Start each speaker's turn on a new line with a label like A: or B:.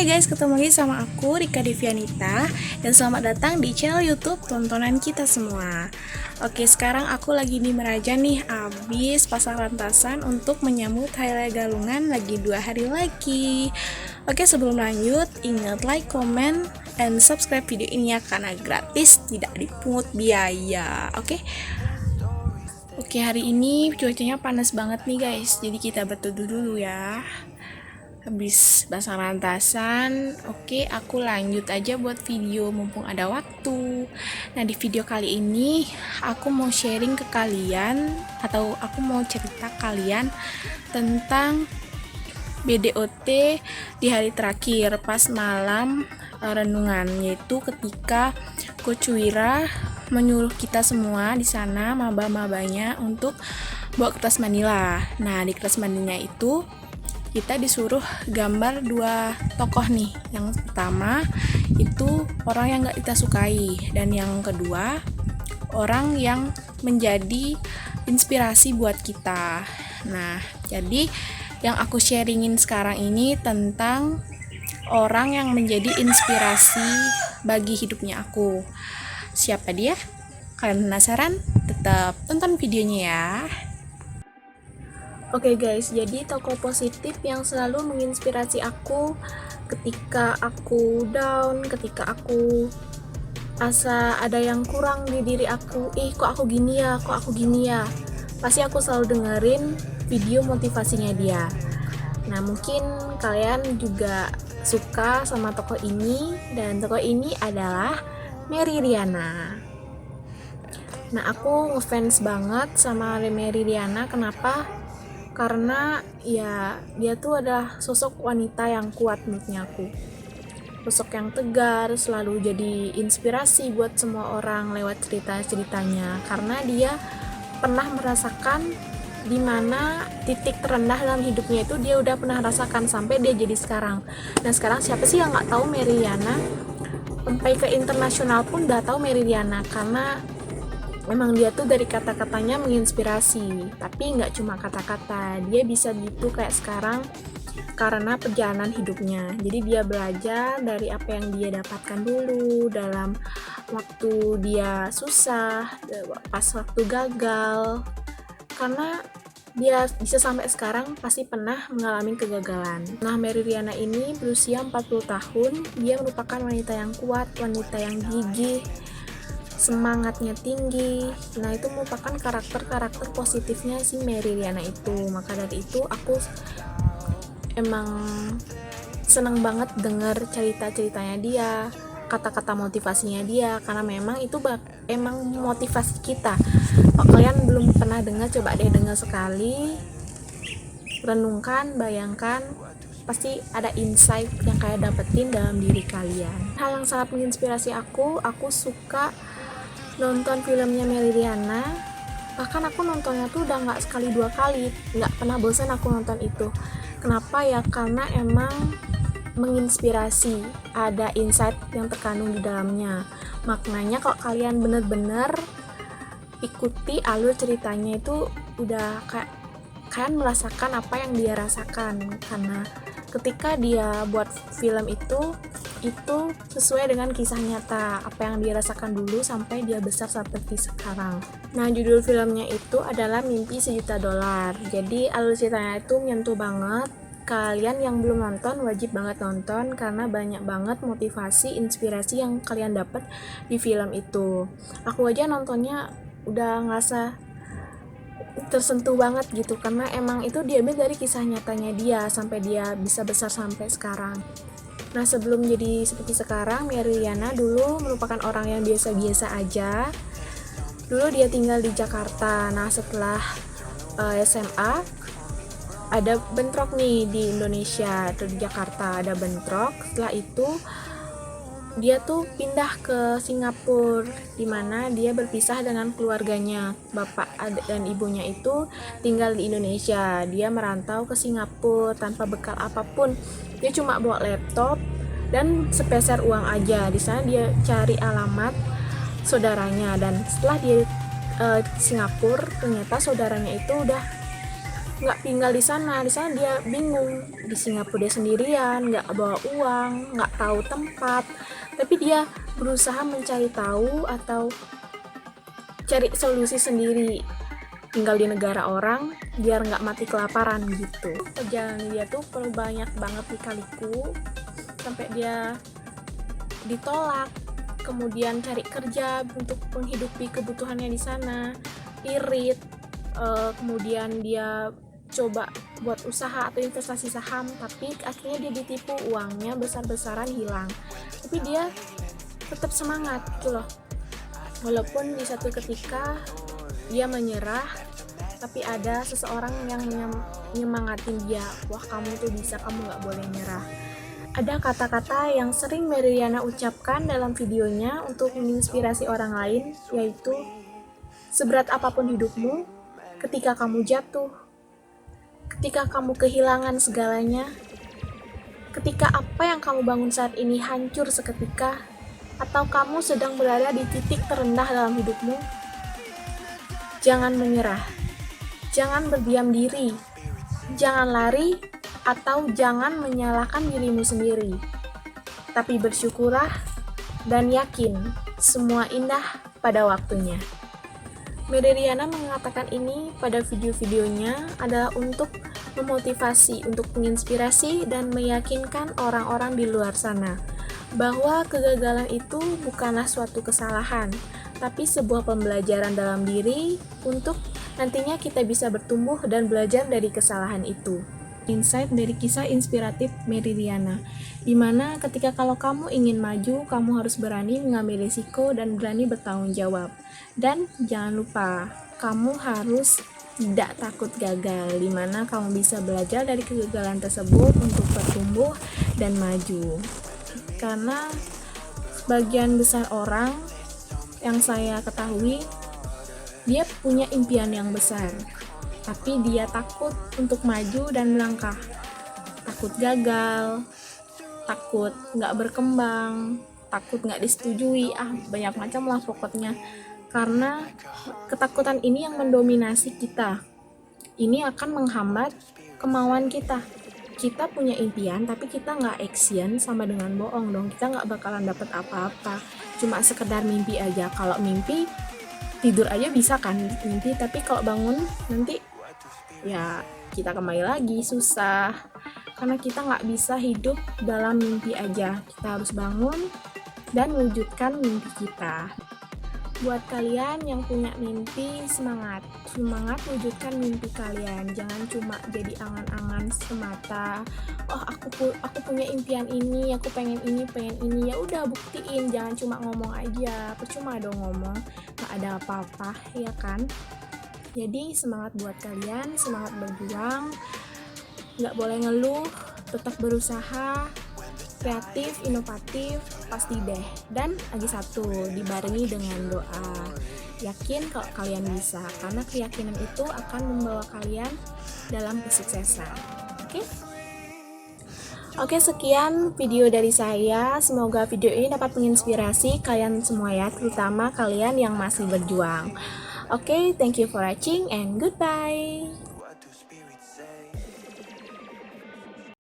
A: Hai guys, ketemu lagi sama aku Rika Devianita. Dan selamat datang di channel YouTube tontonan kita semua. Oke, sekarang aku lagi di Meraja nih, abis pasang rantasan untuk menyambut Hari Raya Galungan lagi 2 hari lagi. Oke, sebelum lanjut, ingat like, comment, and subscribe video ini ya, karena gratis, tidak dipungut biaya. Oke, hari ini cuacanya panas banget nih guys, jadi kita berteduh dulu ya. Habis pasang rantasan, oke, aku lanjut aja buat video mumpung ada waktu. Nah, di video kali ini aku mau sharing ke kalian, atau aku mau cerita kalian tentang BDOT di hari terakhir pas malam renungan, yaitu ketika Coach Wira menyuruh kita semua di sana, maba-mabanya, untuk bawa kertas manila. Nah, di kertas manilanya itu kita disuruh gambar 2 tokoh nih. Yang pertama itu orang yang gak kita sukai, dan yang kedua orang yang menjadi inspirasi buat kita. Nah, jadi yang aku sharingin sekarang ini tentang orang yang menjadi inspirasi bagi hidupnya aku. Siapa dia? Kalian penasaran? Tetap tonton videonya ya. Oke guys, jadi tokoh positif yang selalu menginspirasi aku ketika aku down, ketika aku asa ada yang kurang di diri aku, kok aku gini ya, pasti aku selalu dengerin video motivasinya dia. Nah, mungkin kalian juga suka sama tokoh ini, dan tokoh ini adalah Mary Riana. Nah, aku ngefans banget sama Mary Riana. Kenapa? Karena ya dia tuh adalah sosok wanita yang kuat menurutnya aku. Sosok yang tegar, selalu jadi inspirasi buat semua orang lewat cerita-ceritanya. Karena dia pernah merasakan dimana titik terendah dalam hidupnya itu dia udah pernah rasakan sampai dia jadi sekarang. Nah, sekarang siapa sih yang nggak tahu Mary Riana? Sampai ke internasional pun udah tahu Mary Riana, karena memang dia tuh dari kata-katanya menginspirasi. Tapi nggak cuma kata-kata, dia bisa gitu kayak sekarang karena perjalanan hidupnya. Jadi dia belajar dari apa yang dia dapatkan dulu dalam waktu dia susah, pas waktu gagal. Karena dia bisa sampai sekarang pasti pernah mengalami kegagalan. Nah, Mary Riana ini berusia 40 tahun. Dia merupakan wanita yang kuat, wanita yang gigih, semangatnya tinggi. Nah, itu merupakan karakter positifnya si Mary Riana itu. Maka dari itu aku emang seneng banget denger cerita-ceritanya dia, kata-kata motivasinya dia, karena memang itu emang motivasi kita. Kalau kalian belum pernah dengar, coba deh dengar sekali, renungkan, bayangkan, pasti ada insight yang kalian dapetin dalam diri kalian. Hal yang sangat menginspirasi aku suka nonton filmnya Mary Riana. Bahkan aku nontonnya tuh udah gak sekali 2 kali, gak pernah bosan aku nonton itu. Kenapa ya? Karena emang menginspirasi, ada insight yang terkandung di dalamnya. Maknanya kalau kalian bener-bener ikuti alur ceritanya itu udah kayak kalian merasakan apa yang dia rasakan. Karena ketika dia buat film itu sesuai dengan kisah nyata, apa yang dia rasakan dulu sampai dia besar seperti sekarang. Nah, judul filmnya itu adalah Mimpi $1 Juta. Jadi alur ceritanya itu menyentuh banget. Kalian yang belum nonton wajib banget nonton, karena banyak banget motivasi, inspirasi yang kalian dapat di film itu. Aku aja nontonnya udah ngerasa tersentuh banget gitu, karena emang itu diambil dari kisah nyatanya dia sampai dia bisa besar sampai sekarang. Nah, sebelum jadi seperti sekarang, Mary Riana dulu merupakan orang yang biasa-biasa aja. Dulu dia tinggal di Jakarta. Nah, setelah SMA ada bentrok nih di Indonesia, atau di Jakarta ada bentrok. Setelah itu dia tuh pindah ke Singapura, dimana dia berpisah dengan keluarganya. Bapak dan ibunya itu tinggal di Indonesia. Dia merantau ke Singapura tanpa bekal apapun. Dia cuma bawa laptop dan sepeser uang aja. Di sana dia cari alamat saudaranya, dan setelah dia Singapura, ternyata saudaranya itu udah nggak tinggal di sana dia bingung. Di Singapura dia sendirian, nggak bawa uang, nggak tahu tempat, tapi dia berusaha mencari tahu atau cari solusi sendiri, tinggal di negara orang biar nggak mati kelaparan gitu. Perjalanan dia tuh banyak banget di-liku sampai dia ditolak, kemudian cari kerja untuk menghidupi kebutuhannya di sana, irit, kemudian dia coba buat usaha atau investasi saham, tapi akhirnya dia ditipu, uangnya besar-besaran hilang. Tapi dia tetap semangat gitu loh, walaupun di satu ketika dia menyerah, tapi ada seseorang yang menyemangatin dia, wah kamu tuh bisa, kamu gak boleh nyerah. Ada kata-kata yang sering Meridiana ucapkan dalam videonya untuk menginspirasi orang lain, yaitu seberat apapun hidupmu, ketika kamu jatuh, ketika kamu kehilangan segalanya, ketika apa yang kamu bangun saat ini hancur seketika, atau kamu sedang berada di titik terendah dalam hidupmu, jangan menyerah, jangan berdiam diri, jangan lari, atau jangan menyalahkan dirimu sendiri. Tapi bersyukurlah dan yakin semua indah pada waktunya. Meridiana mengatakan ini pada video-videonya adalah untuk memotivasi, untuk menginspirasi dan meyakinkan orang-orang di luar sana bahwa kegagalan itu bukanlah suatu kesalahan, tapi sebuah pembelajaran dalam diri untuk nantinya kita bisa bertumbuh dan belajar dari kesalahan itu. Insight dari kisah inspiratif Meridiana, dimana ketika kalau kamu ingin maju, kamu harus berani mengambil risiko dan berani bertanggung jawab. Dan jangan lupa, kamu harus tidak takut gagal, dimana kamu bisa belajar dari kegagalan tersebut untuk bertumbuh dan maju. Karena sebagian besar orang yang saya ketahui, dia punya impian yang besar, tapi dia takut untuk maju dan melangkah, takut gagal, takut nggak berkembang, takut nggak disetujui, banyak macam lah pokoknya. Karena ketakutan ini yang mendominasi kita, ini akan menghambat kemauan kita. Kita punya impian, tapi kita nggak action, sama dengan bohong dong, kita nggak bakalan dapet apa-apa, cuma sekedar mimpi aja. Kalau mimpi, tidur aja bisa kan mimpi, tapi kalau bangun nanti ya kita kembali lagi susah, karena kita nggak bisa hidup dalam mimpi aja. Kita harus bangun dan wujudkan mimpi kita. Buat kalian yang punya mimpi, semangat wujudkan mimpi kalian. Jangan cuma jadi angan-angan semata. Oh aku punya impian ini, aku pengen ini. Ya udah buktiin, jangan cuma ngomong aja. Percuma dong ngomong, nggak ada apa-apa, ya kan? Jadi semangat buat kalian, semangat berjuang, nggak boleh ngeluh, tetap berusaha, kreatif, inovatif, pasti deh. Dan lagi satu, dibarengi dengan doa. Yakin kalau kalian bisa, karena keyakinan itu akan membawa kalian dalam kesuksesan. Oke, sekian video dari saya. Semoga video ini dapat menginspirasi kalian semua ya, terutama kalian yang masih berjuang. Oke, thank you for watching and goodbye.